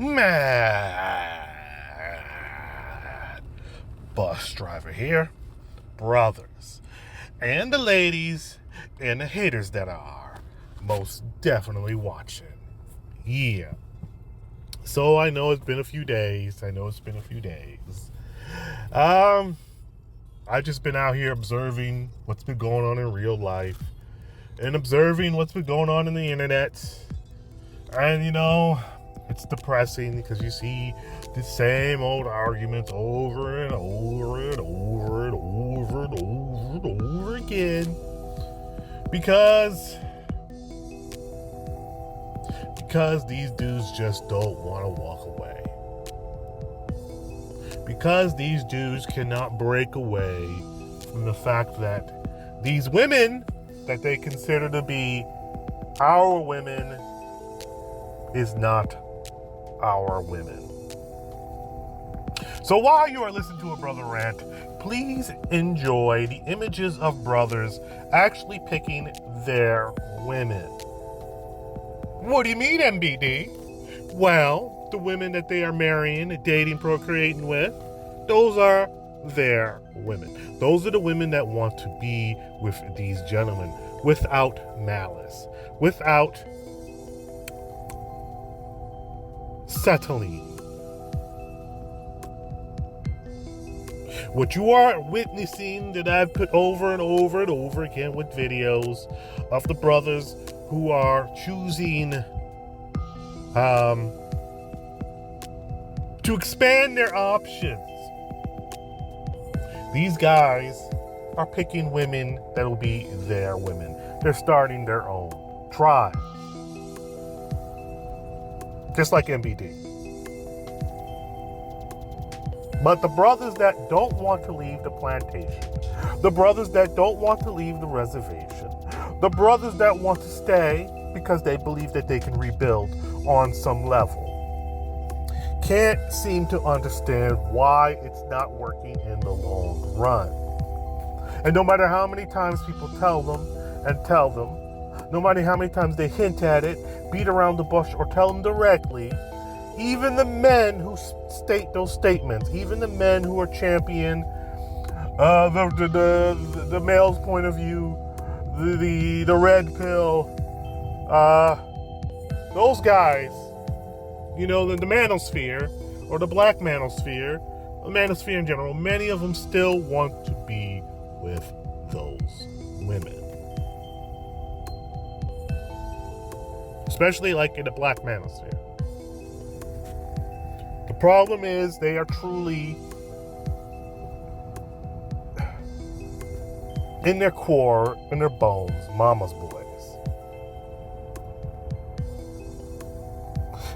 Mad bus driver here, brothers, and the ladies, and the haters that are most definitely watching. Yeah. So I know it's been a few days. I've just been out here observing what's been going on in real life and observing what's been going on in the internet. And it's depressing because you see the same old arguments over and over and over and over and over and over again. Because these dudes just don't want to walk away. Because these dudes cannot break away from the fact that these women that they consider to be our women is not our women. So while you are listening to a brother rant, please enjoy the images of brothers actually picking their women. What do you mean, MBD? Well, the women that they are marrying, dating, procreating with, those are their women. Those are the women that want to be with these gentlemen without malice, without settling. What you are witnessing that I've put over and over and over again with videos of the brothers who are choosing to expand their options. These guys are picking women that will be their women. They're starting their own tribe. Just like MBD. But the brothers that don't want to leave the plantation, the brothers that don't want to leave the reservation, the brothers that want to stay because they believe that they can rebuild on some level, can't seem to understand why it's not working in the long run. And no matter how many times people tell them, no matter how many times they hint at it, beat around the bush, or tell them directly, even the men who state those statements, even the men who are champion the male's point of view, the red pill, those guys, the manosphere, or the black manosphere, the manosphere in general, many of them still want to be with those women. Especially like in the black manosphere. The problem is they are truly, in their core, in their bones, mama's boys.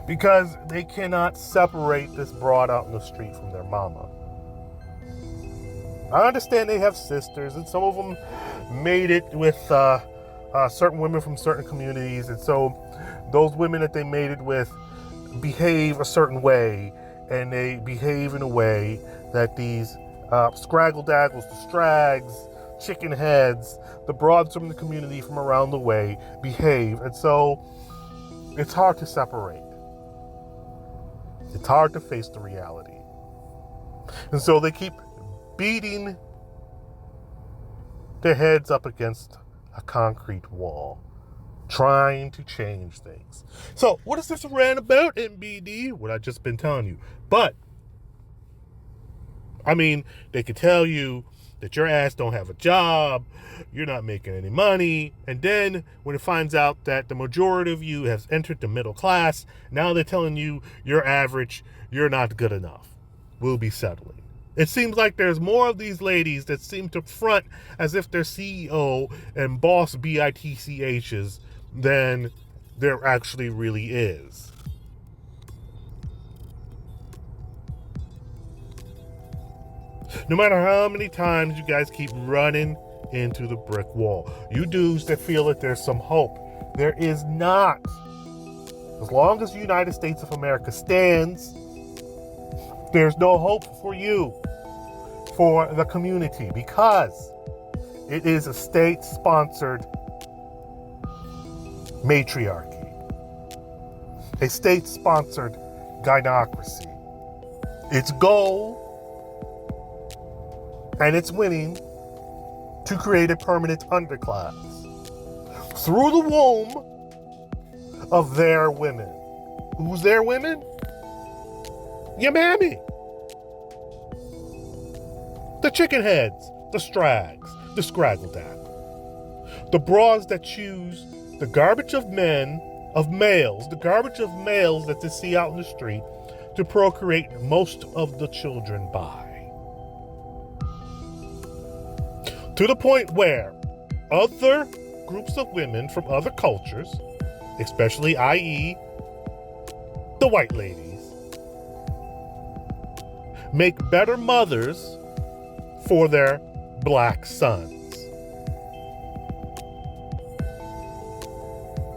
Because they cannot separate this broad out in the street from their mama. I understand they have sisters, and some of them made it with certain women from certain communities, and so those women that they made it with behave a certain way, and they behave in a way that these scraggle-daggles, the strags, chicken heads, the broads from the community from around the way behave, and so it's hard to separate. It's hard to face the reality. And so they keep beating their heads up against a concrete wall, trying to change things. So, what is this rant about, MBD? What I've just been telling you. But, they could tell you that your ass don't have a job, you're not making any money, and then when it finds out that the majority of you has entered the middle class, now they're telling you you're average, you're not good enough. We'll be settling. It seems like there's more of these ladies that seem to front as if they're CEO and boss BITCHs than there actually really is. No matter how many times you guys keep running into the brick wall, you dudes that feel that there's some hope, there is not. As long as the United States of America stands, there's no hope for you, for the community, because it is a state-sponsored matriarchy, a state-sponsored gynocracy. Its goal and its winning to create a permanent underclass through the womb of their women. Who's their women? Your mammy. The chicken heads, the strags, the scraggle-dab. The broads that choose the garbage of men, of males, the garbage of males that they see out in the street to procreate most of the children by. To the point where other groups of women from other cultures, especially i.e. the white ladies, make better mothers for their black sons.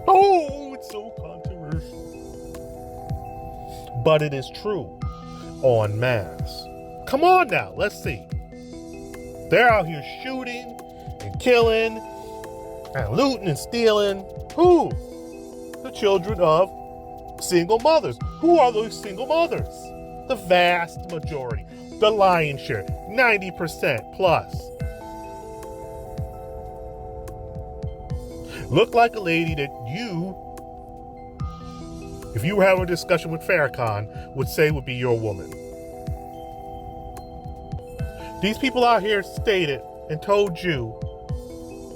Oh, it's so controversial. But it is true en masse. Come on now, let's see. They're out here shooting and killing and looting and stealing. Who? The children of single mothers. Who are those single mothers? The vast majority. The lion's share. 90% plus. Look like a lady that you, if you were having a discussion with Farrakhan, would say would be your woman. These people out here stated and told you,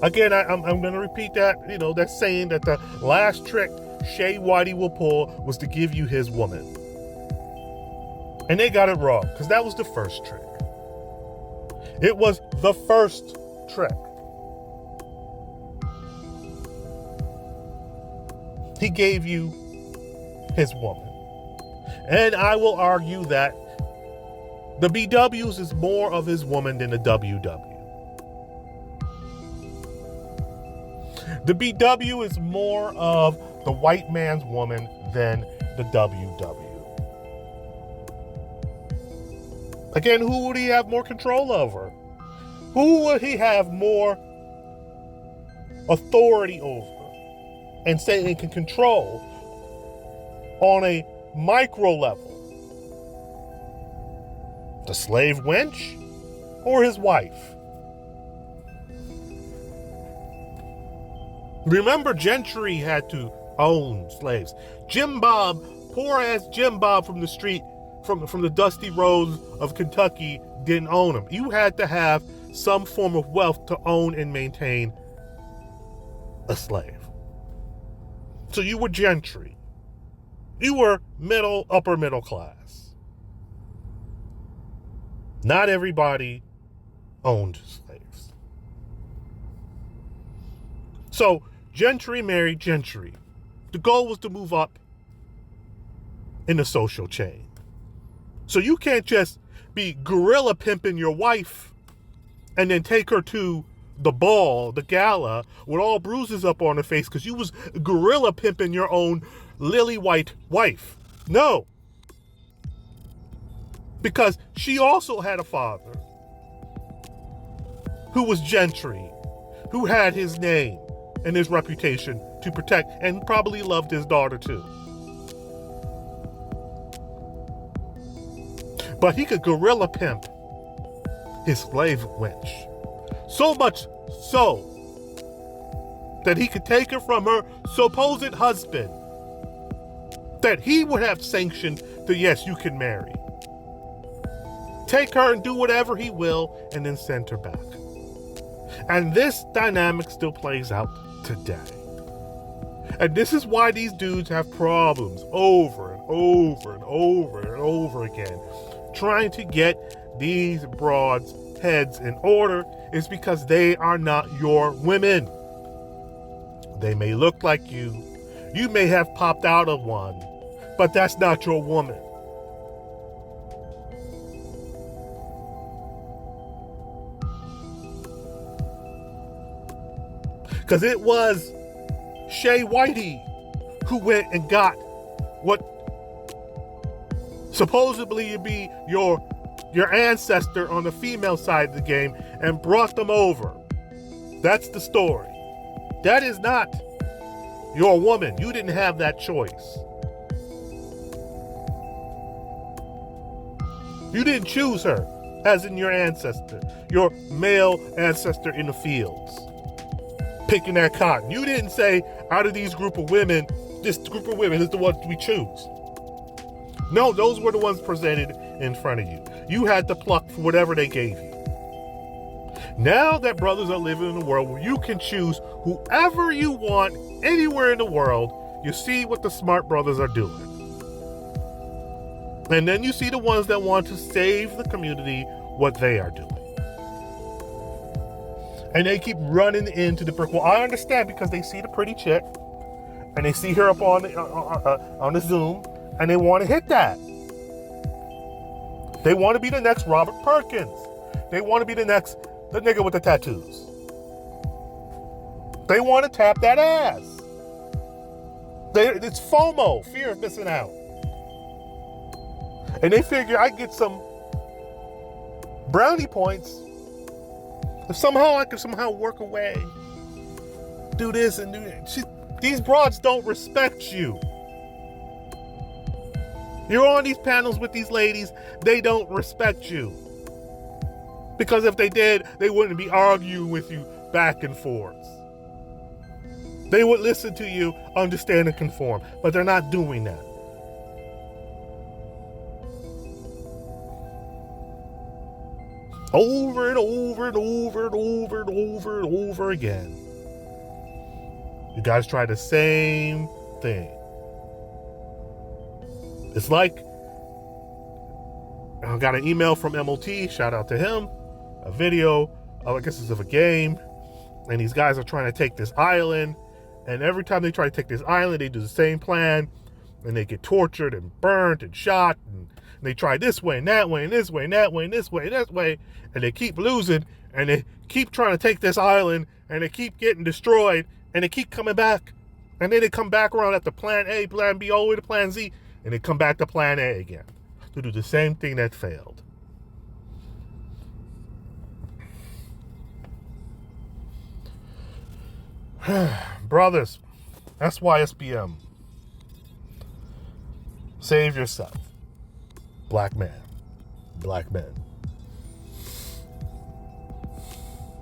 again, I'm going to repeat that, that saying that the last trick Shay Whitey will pull was to give you his woman. And they got it wrong, because that was the first trick. It was the first trick. He gave you his woman. And I will argue that the BWs is more of his woman than the WW. The BW is more of the white man's woman than the WW. Again, who would he have more control over? Who would he have more authority over and say he can control on a micro level? The slave wench or his wife? Remember, Gentry had to own slaves. Jim Bob, poor ass Jim Bob from the street, from the dusty roads of Kentucky, didn't own them. You had to have some form of wealth to own and maintain a slave. So you were gentry. You were upper middle class. Not everybody owned slaves. So gentry married gentry. The goal was to move up in the social chain. So you can't just be gorilla pimping your wife and then take her to the ball, the gala, with all bruises up on her face because you was gorilla pimping your own lily white wife. No. Because she also had a father who was gentry, who had his name and his reputation to protect, and probably loved his daughter too. But he could gorilla pimp his slave wench. So much so that he could take her from her supposed husband, that he would have sanctioned that, yes, you can marry. Take her and do whatever he will, and then send her back. And this dynamic still plays out today. And this is why these dudes have problems over and over and over and over again trying to get these broads' heads in order, is because they are not your women. They may look like you. You may have popped out of one, but that's not your woman. Because it was Shay Whitey who went and got what supposedly would be your ancestor on the female side of the game and brought them over. That's the story. That is not your woman. You didn't have that choice. You didn't choose her, as in your ancestor, your male ancestor in the fields, picking that cotton. You didn't say, out of these group of women, this group of women is the ones we choose. No, those were the ones presented in front of you. You had to pluck for whatever they gave you. Now that brothers are living in a world where you can choose whoever you want anywhere in the world, you see what the smart brothers are doing. And then you see the ones that want to save the community, what they are doing. And they keep running into the brick wall. I understand, because they see the pretty chick and they see her up on the Zoom, and they want to hit that. They want to be the next Robert Perkins. They want to be the nigga with the tattoos. They want to tap that ass. It's FOMO, fear of missing out. And they figure I get some brownie points if somehow I can work away, do this and do that. These broads don't respect you. You're on these panels with these ladies, they don't respect you. Because if they did, they wouldn't be arguing with you back and forth. They would listen to you, understand, and conform. But they're not doing that. Over and over and over and over and over and over again. You guys try the same thing. It's like, I got an email from MOT, shout out to him, a video, I guess it's of a game, and these guys are trying to take this island, and every time they try to take this island, they do the same plan, and they get tortured and burnt and shot, and they try this way and that way and this way and that way and this way and that way, and they keep losing, and they keep trying to take this island, and they keep getting destroyed, and they keep coming back, and then they come back around at the plan A, plan B, all the way to plan Z, and they come back to plan A again to do the same thing that failed. Brothers, SYSBM. Save yourself. Black man. Black men.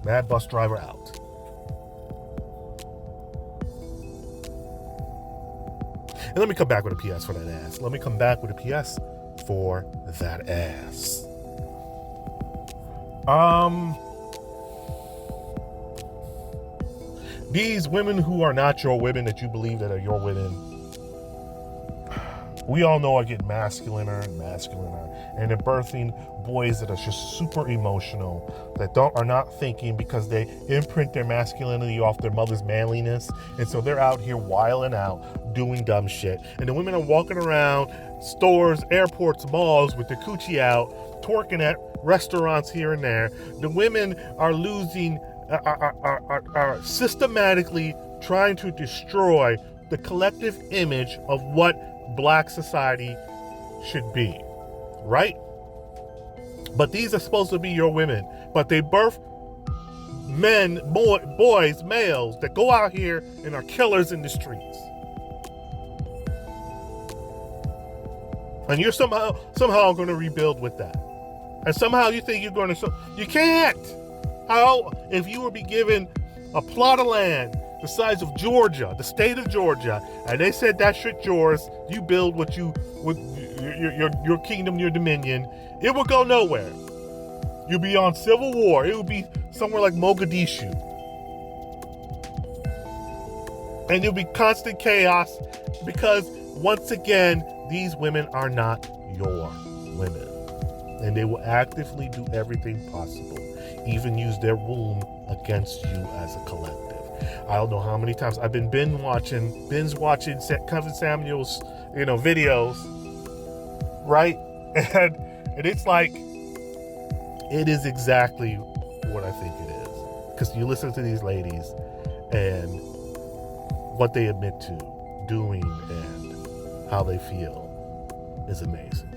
Mad bus driver out. And let me come back with a PS for that ass. Let me come back with a PS for that ass. These women who are not your women, that you believe that are your women, we all know are getting masculiner and masculiner, and they're birthing boys that are just super emotional, that are not thinking, because they imprint their masculinity off their mother's manliness, and so they're out here wilding out, doing dumb shit. And the women are walking around stores, airports, malls with their coochie out, twerking at restaurants here and there. The women are losing, are systematically trying to destroy the collective image of what black society should be, right? But these are supposed to be your women, but they birth men, boys, males that go out here and are killers in the streets. And you're somehow going to rebuild with that. And somehow you think you're going to... You can't! How? If you would be given a plot of land the size of Georgia, the state of Georgia, and they said that shit yours, you build what you... with your kingdom, your dominion, it will go nowhere. You'll be on civil war. It will be somewhere like Mogadishu. And there'll be constant chaos, because once again, these women are not your women. And they will actively do everything possible, even use their womb against you as a collective. I don't know how many times I've been binge watching Kevin Samuels, videos, right? And it's like, it is exactly what I think it is. Because you listen to these ladies and what they admit to doing and how they feel is amazing.